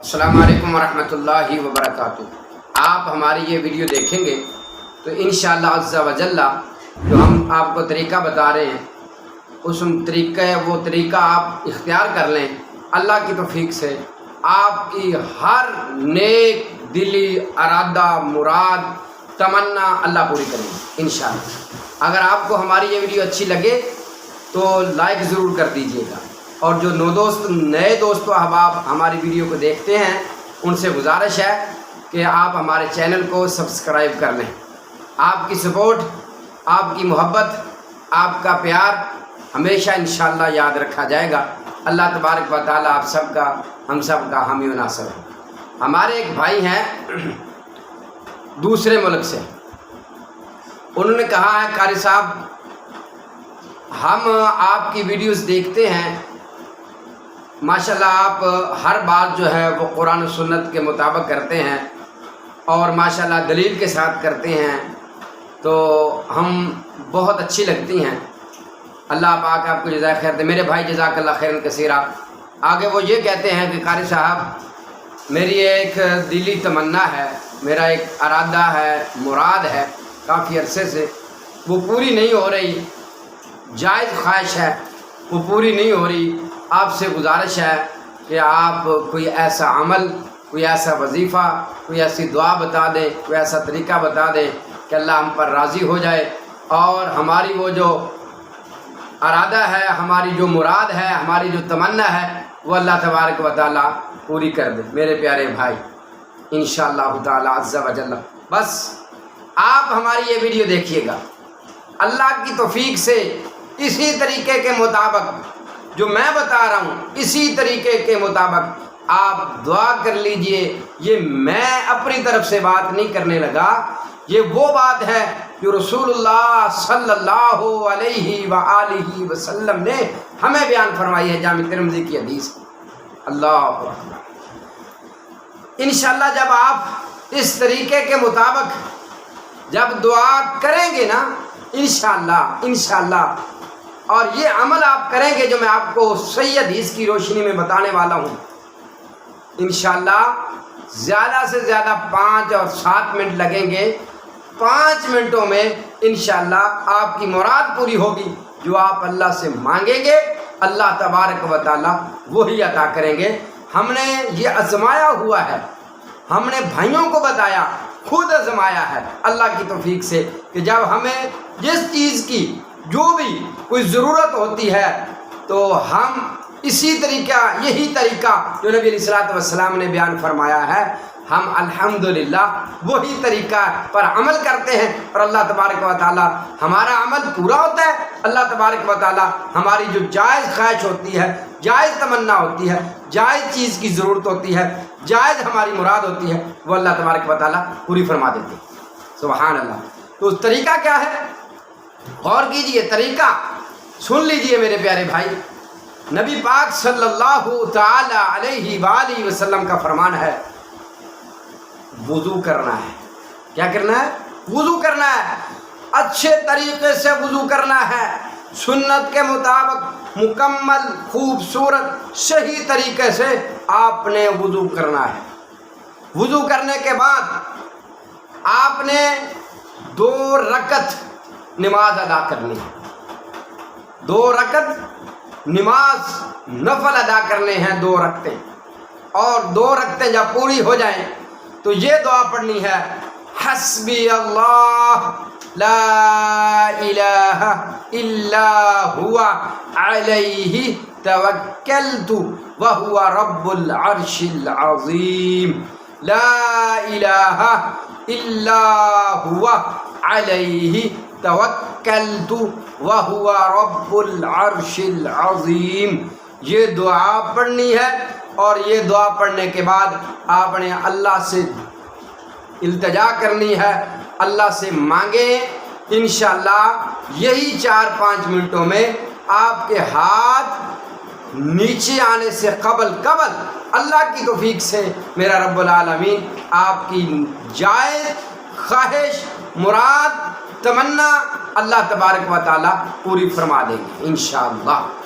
अस्सलामु अलैकुम वरहमतुल्लाहि वबरकातुहू। आप हमारी ये वीडियो देखेंगे तो इंशाअल्लाह अज़्ज़ा व जल्ला जो हम आपको तरीक़ा बता रहे हैं उस तरीक़ा आप इख्तियार कर लें। अल्लाह की तौफ़ीक़ से आपकी हर नेक दिली अरादा मुराद तमन्ना अल्लाह पूरी करेंगे इंशाअल्लाह। अगर आपको हमारी ये वीडियो अच्छी लगे तो लाइक ज़रूर कर दीजिएगा, और जो नए दोस्त अहबाब हमारी वीडियो को देखते हैं उनसे गुजारिश है कि आप हमारे चैनल को सब्सक्राइब कर लें। आपकी सपोर्ट, आपकी मोहब्बत, आपका प्यार हमेशा इंशाअल्लाह याद रखा जाएगा। अल्लाह तबारक व तआला आप सबका, हम सब का हामी व नासिर है। हमारे एक भाई हैं दूसरे मुल्क से, उन्होंने कहा है कारी साहब हम आपकी वीडियोस देखते हैं, माशाल्लाह आप हर बात जो है वो कुरान और सुन्नत के मुताबिक करते हैं और माशाल्लाह दलील के साथ करते हैं, तो हम बहुत अच्छी लगती हैं। अल्लाह पाक आपको जज़ाए खैर दे। मेरे भाई जज़ाकल्लाह खैरन कसीरा। आगे वो ये कहते हैं कि कारी साहब मेरी एक दिली तमन्ना है, मेरा एक अरादा है, मुराद है, काफ़ी अरसे से वो पूरी नहीं हो रही, जायज़ ख्वाहिश है वो पूरी नहीं हो रही। आपसे गुजारिश है कि आप कोई ऐसा अमल, कोई ऐसा वजीफ़ा, कोई ऐसी दुआ बता दें, कोई ऐसा तरीक़ा बता दें कि अल्लाह हम पर राज़ी हो जाए और हमारी वो जो अरादा है, हमारी जो मुराद है, हमारी जो तमन्ना है वो अल्लाह तबारक व तआला पूरी कर दे। मेरे प्यारे भाई इंशाअल्लाह ताला अज़्ज़ा व जल्ला बस आप हमारी ये वीडियो देखिएगा। अल्लाह की तौफ़ीक़ से इसी तरीक़े के मुताबिक जो मैं बता रहा हूँ, इसी तरीके के मुताबिक आप दुआ कर लीजिए। ये मैं अपनी तरफ से बात नहीं करने लगा, ये वो बात है जो रसूलुल्लाह सल्लल्लाहु अलैहि व आलिहि वसल्लम ने हमें बयान फरमाई है, जामी तिरमिज़ी की हदीस। अल्लाह अकबर। इंशाअल्लाह जब आप इस तरीके के मुताबिक जब दुआ करेंगे ना इंशाअल्लाह और ये अमल आप करेंगे जो मैं आपको सही हदीस की रोशनी में बताने वाला हूँ, इंशाअल्लाह ज़्यादा से ज़्यादा 5 और 7 मिनट लगेंगे। 5 मिनटों में इंशाअल्लाह आपकी मुराद पूरी होगी। जो आप अल्लाह से मांगेंगे अल्लाह तबारक व तआला वही अता करेंगे। हमने ये आजमाया हुआ है, हमने भाइयों को बताया, खुद आजमाया है अल्लाह की तौफ़ीक़ से कि जब हमें जिस चीज़ की जो भी कोई ज़रूरत होती है तो हम इसी तरीका, यही तरीका जो नबी अलैहिस्सलातु वस्सलाम ने बयान फरमाया है, हम अल्हम्दुलिल्लाह वही तरीका पर अमल करते हैं और अल्लाह तबारक व तआला हमारा अमल पूरा होता है। अल्लाह तबारक व तआला हमारी जो जायज़ ख्वाहिश होती है, जायज़ तमन्ना होती है, जायज़ चीज़ की ज़रूरत होती है, जायज़ हमारी मुराद होती है, वो अल्लाह तबारक व तआला पूरी फरमा देते हैं। सुभान अल्लाह। तो उस तरीका क्या है, गौर कीजिए, तरीका सुन लीजिए मेरे प्यारे भाई। नबी पाक सल्लल्लाहु ताला अलैहि वालैहि वसल्लम का फरमान है, वुज़ू करना है। क्या करना है? वुज़ू करना है। अच्छे तरीके से वुज़ू करना है, सुन्नत के मुताबिक मुकम्मल खूबसूरत सही तरीके से आपने वुज़ू करना है। वुज़ू करने के बाद आपने 2 रकत नमाज अदा करनी है। 2 रकत नमाज नफल अदा करने हैं, 2 रकतें। और 2 रकतें जब पूरी हो जाएं तो ये दुआ पढ़नी है, हस्बी अल्लाह ला इलाहा इल्ला हुवा अलैहि तवक्कलतु व हुवा रब्बुल अर्शिल अज़ीम। ला इलाहा इल्ला हुवा अलैहि तवक्कलतु व हुवा रब्बुल अर्शिल अज़ीम। ये दुआ पढ़नी है और ये दुआ पढ़ने के बाद आपने अल्लाह से इल्तिजा करनी है, अल्लाह से मांगे। इंशाअल्लाह यही 4-5 मिनटों में आपके हाथ नीचे आने से कबल अल्लाह की तौफ़ीक़ से मेरा रब्बुल आलमीन आपकी जायज़ ख्वाहिश, मुराद, तमन्ना अल्लाह तबारक व तआला पूरी फरमा देंगे इंशाअल्लाह।